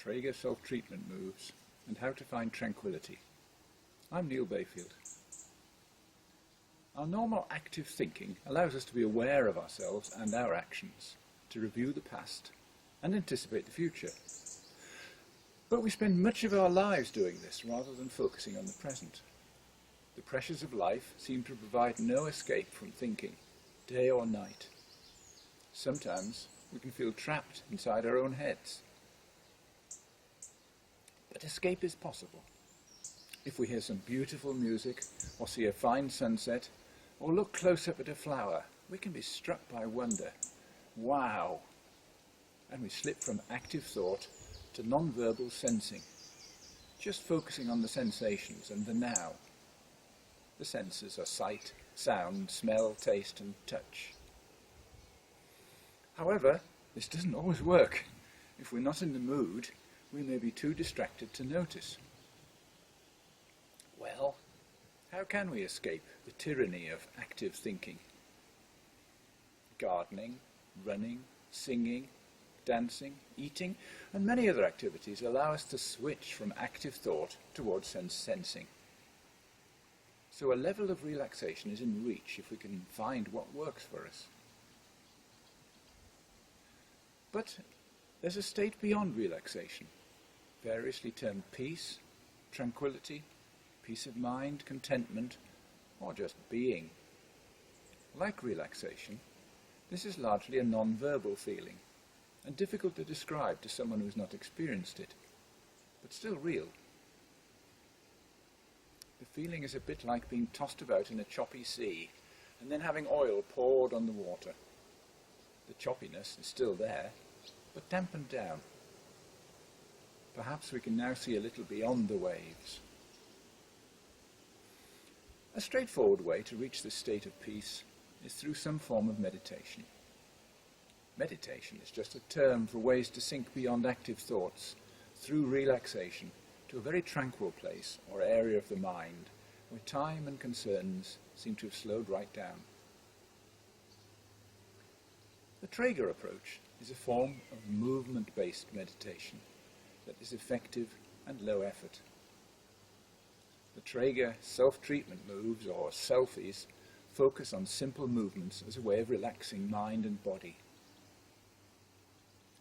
Trager self-treatment moves, and how to find tranquility. I'm Neil Bayfield. Our normal active thinking allows us to be aware of ourselves and our actions, to review the past and anticipate the future. But we spend much of our lives doing this rather than focusing on the present. The pressures of life seem to provide no escape from thinking, day or night. Sometimes we can feel trapped inside our own heads. But escape is possible. If we hear some beautiful music, or see a fine sunset, or look close up at a flower, we can be struck by wonder. Wow! And we slip from active thought to non-verbal sensing, just focusing on the sensations and the now. The senses are sight, sound, smell, taste and touch. However, this doesn't always work. If we're not in the mood, we may be too distracted to notice. Well, how can we escape the tyranny of active thinking? Gardening, running, singing, dancing, eating, and many other activities allow us to switch from active thought towards sensing. So a level of relaxation is in reach if we can find what works for us. But there's a state beyond relaxation, variously termed peace, tranquility, peace of mind, contentment, or just being. Like relaxation, this is largely a non-verbal feeling, and difficult to describe to someone who's not experienced it, but still real. The feeling is a bit like being tossed about in a choppy sea, and then having oil poured on the water. The choppiness is still there, but dampened down. Perhaps we can now see a little beyond the waves. A straightforward way to reach this state of peace is through some form of meditation. Meditation is just a term for ways to sink beyond active thoughts through relaxation to a very tranquil place or area of the mind where time and concerns seem to have slowed right down. The Trager approach is a form of movement-based meditation that is effective and low effort. The Trager self-treatment moves, or selfies, focus on simple movements as a way of relaxing mind and body.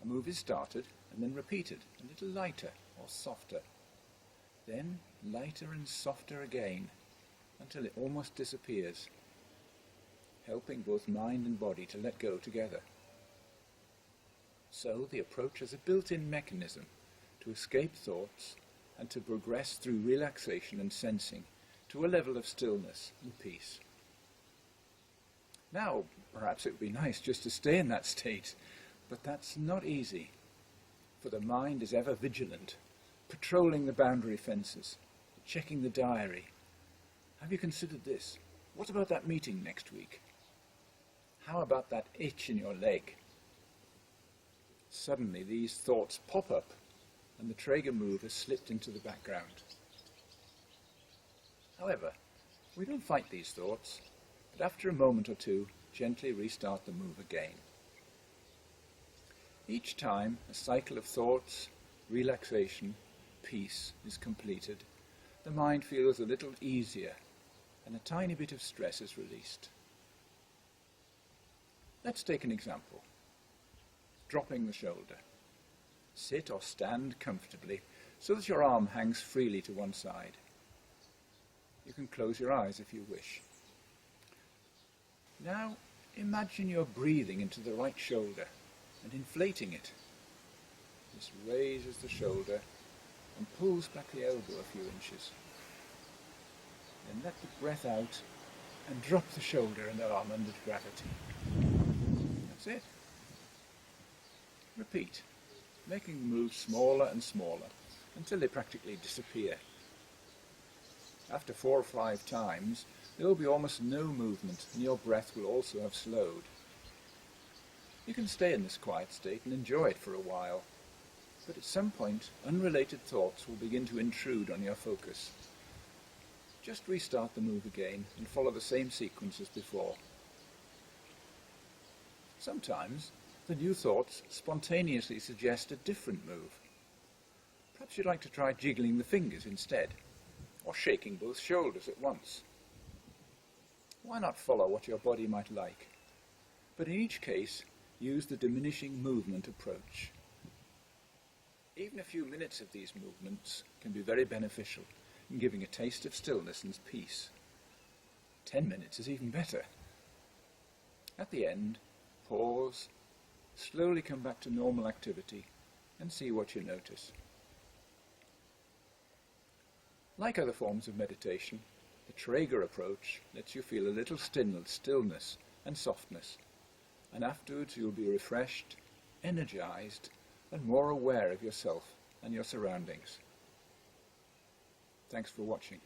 A move is started and then repeated, a little lighter or softer, then lighter and softer again until it almost disappears, helping both mind and body to let go together. So the approach has a built-in mechanism to escape thoughts and to progress through relaxation and sensing to a level of stillness and peace. Now, perhaps it would be nice just to stay in that state, but that's not easy, for the mind is ever vigilant, patrolling the boundary fences, checking the diary. Have you considered this? What about that meeting next week? How about that itch in your leg? Suddenly these thoughts pop up, and the Trager move has slipped into the background. However, we don't fight these thoughts, but after a moment or two, gently restart the move again. Each time a cycle of thoughts, relaxation, peace is completed, the mind feels a little easier, and a tiny bit of stress is released. Let's take an example. Dropping the shoulder. Sit or stand comfortably so that your arm hangs freely to one side. You can close your eyes if you wish. Now imagine you're breathing into the right shoulder and inflating it. This raises the shoulder and pulls back the elbow a few inches. Then let the breath out and drop the shoulder and arm under gravity. That's it. Repeat, making the moves smaller and smaller until they practically disappear. After 4 or 5 times, there will be almost no movement and your breath will also have slowed. You can stay in this quiet state and enjoy it for a while, but at some point, unrelated thoughts will begin to intrude on your focus. Just restart the move again and follow the same sequence as before. Sometimes, the new thoughts spontaneously suggest a different move. Perhaps you'd like to try jiggling the fingers instead, or shaking both shoulders at once. Why not follow what your body might like? But in each case, use the diminishing movement approach. Even a few minutes of these movements can be very beneficial in giving a taste of stillness and peace. 10 minutes is even better. At the end, pause, slowly come back to normal activity, and see what you notice. Like other forms of meditation, the Trager approach lets you feel a little stillness and softness, and afterwards you'll be refreshed, energized, and more aware of yourself and your surroundings. Thanks for watching.